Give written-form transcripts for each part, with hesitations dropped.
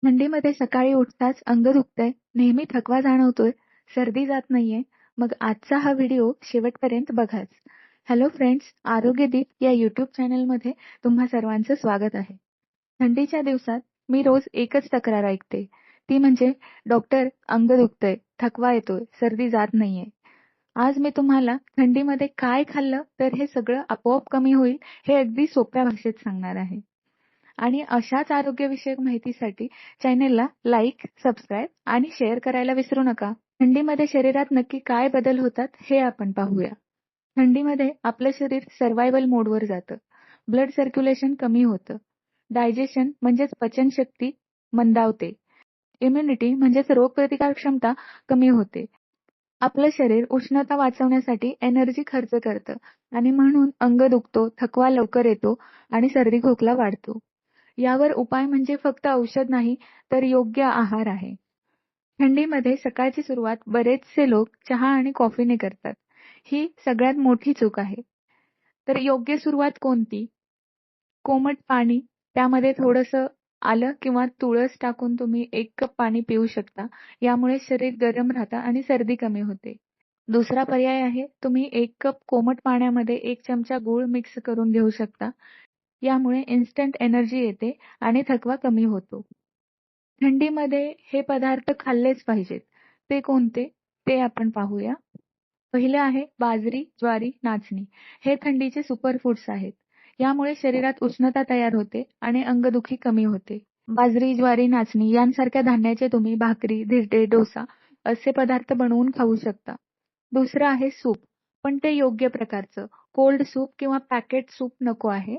थंडीमध्ये सकाळी उठताच अंग दुखतंय, नेहमी थकवा जाणवतोय, सर्दी जात नाहीये, मग आजचा हा व्हिडिओ शेवटपर्यंत बघाच. हॅलो फ्रेंड्स, आरोग्यदीप या यूट्यूब चॅनलमध्ये तुम्हा सर्वांचं स्वागत आहे. थंडीच्या दिवसात मी रोज एकच तक्रार ऐकते, ती म्हणजे डॉक्टर अंग दुखतंय, थकवा येतोय, सर्दी जात नाहीये. आज मी तुम्हाला थंडीमध्ये काय खाल्लं तर हे सगळं आपोआप कमी होईल हे अगदी सोप्या भाषेत सांगणार आहे. आणि अशाच आरोग्यविषयक माहितीसाठी चॅनेलला लाईक, सबस्क्राईब आणि शेअर करायला विसरू नका. थंडीमध्ये शरीरात नक्की काय बदल होतात हे आपण पाहूया. थंडीमध्ये आपलं शरीर सर्व्हायव्हल मोडवर जातं. ब्लड सर्क्युलेशन कमी होतं. डायजेशन म्हणजेच पचनशक्ती मंदावते. इम्युनिटी म्हणजेच रोगप्रतिकार क्षमता कमी होते. आपलं शरीर उष्णता वाचवण्यासाठी एनर्जी खर्च करतं आणि म्हणून अंग दुखतो, थकवा लवकर येतो आणि सर्दी खोकला वाढतो. यावर उपाय म्हणजे फक्त औषध नाही, तर योग्य आहार आहे. थंडीमध्ये सकाळची सुरुवात बरेचसे लोक चहा आणि कॉफीने करतात. ही सगळ्यात मोठी चूक आहे. तर योग्य सुरुवात कोणती? कोमट पाणी, त्यामध्ये थोडंसं आलं किंवा तुळस टाकून तुम्ही 1 कप पाणी पिऊ शकता. यामुळे शरीर गरम राहतं आणि सर्दी कमी होते. दुसरा पर्याय आहे, तुम्ही 1 कप कोमट पाण्यामध्ये 1 चमचा गूळ मिक्स करून घेऊ शकता. यामुळे इन्स्टंट एनर्जी येते आणि थकवा कमी होतो. थंडीमध्ये हे पदार्थ खाल्लेच पाहिजेत. ते कोणते? ते आपण पाहूया. पहिलं आहे बाजरी, ज्वारी, नाचणी. हे थंडीचे सुपर फूड्स आहेत. यामुळे शरीरात उष्णता तयार होते आणि अंगदुखी कमी होते. बाजरी, ज्वारी, नाचणी यांसारख्या धान्याचे तुम्ही भाकरी, धिरडे, डोसा असे पदार्थ बनवून खाऊ शकता. दुसरं आहे सूप, पण ते योग्य प्रकारचं. कोल्ड सूप किंवा पॅकेट सूप नको आहे.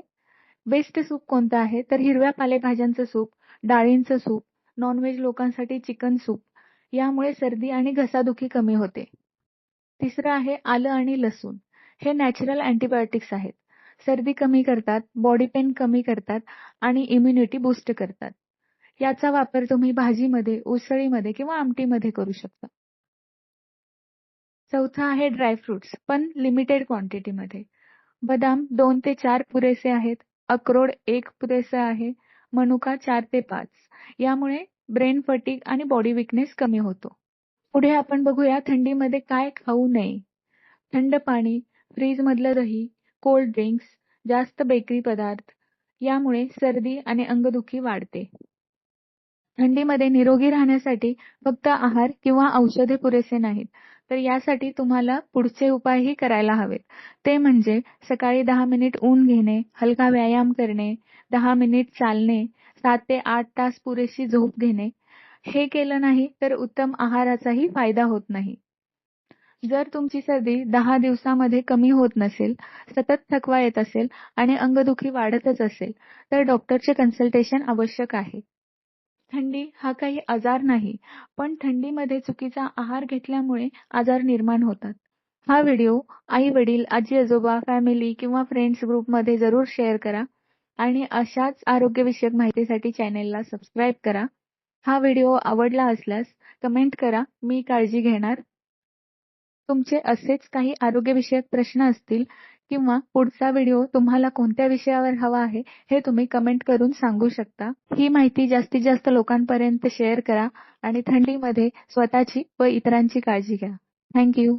बेस्ट सूप कोणतं आहे? तर हिरव्या पालेभाज्यांचं सूप, डाळींचं सूप, नॉनव्हेज लोकांसाठी चिकन सूप. यामुळे सर्दी आणि घसादुखी कमी होते. तिसरं आहे आलं आणि लसूण. हे नॅचरल अँटिबायोटिक्स आहेत. सर्दी कमी करतात, बॉडी पेन कमी करतात आणि इम्युनिटी बूस्ट करतात. याचा वापर तुम्ही भाजीमध्ये, उसळीमध्ये किंवा आमटीमध्ये करू शकता. चौथा आहे ड्रायफ्रुट्स, पण लिमिटेड क्वांटिटीमध्ये. बदाम 2 ते 4 पुरेसे आहेत. अक्रोड 1 पुरेसे आहे. मनुका 4 ते 5. यामुळे ब्रेन फटीग आणि बॉडी विकनेस कमी होतो. पुढे आपण बघूया थंडीमध्ये काय खाऊ नये. थंड पाणी, फ्रीजमधलं दही, कोल्ड ड्रिंक्स, जास्त बेकरी पदार्थ यामुळे सर्दी आणि अंगदुखी वाढते. थंडीमध्ये निरोगी राहण्यासाठी फक्त आहार किंवा औषधे पुरेसे नाहीत, तर यासाठी तुम्हाला पुढचे उपायही करायला हवेत. ते म्हणजे सकाळी 10 मिनिट ऊन घेणे, हलका व्यायाम करणे, 10 मिनिट चालणे, 7 ते 8 तास पुरेशी झोप घेणे. हे केलं नाही तर उत्तम आहाराचाही फायदा होत नाही. जर तुमची सर्दी 10 दिवसामध्ये कमी होत नसेल, सतत थकवा येत असेल आणि अंगदुखी वाढतच असेल, तर डॉक्टरचे कन्सल्टेशन आवश्यक आहे. थंडी हा काही आजार नाही, पण थंडीमध्ये चुकीचा आहार घेतल्यामुळे आजार निर्माण होतात. हा व्हिडिओ आई-वडील, आजी-आजोबा, फॅमिली किंवा फ्रेंड्स ग्रुपमध्ये जरूर शेअर करा आणि अशाच आरोग्यविषयक माहितीसाठी चॅनेलला सबस्क्राईब करा. हा व्हिडिओ आवडला असल्यास कमेंट करा, मी काळजी घेणार. तुमचे असेच काही आरोग्यविषयक प्रश्न असतील किंवा पुढचा व्हिडिओ तुम्हाला कोणत्या विषयावर हवा आहे, हे तुम्ही कमेंट करून सांगू शकता. ही माहिती जास्तीत जास्त लोकांपर्यंत शेअर करा आणि थंडीमध्ये स्वतःची व इतरांची काळजी घ्या. Thank you.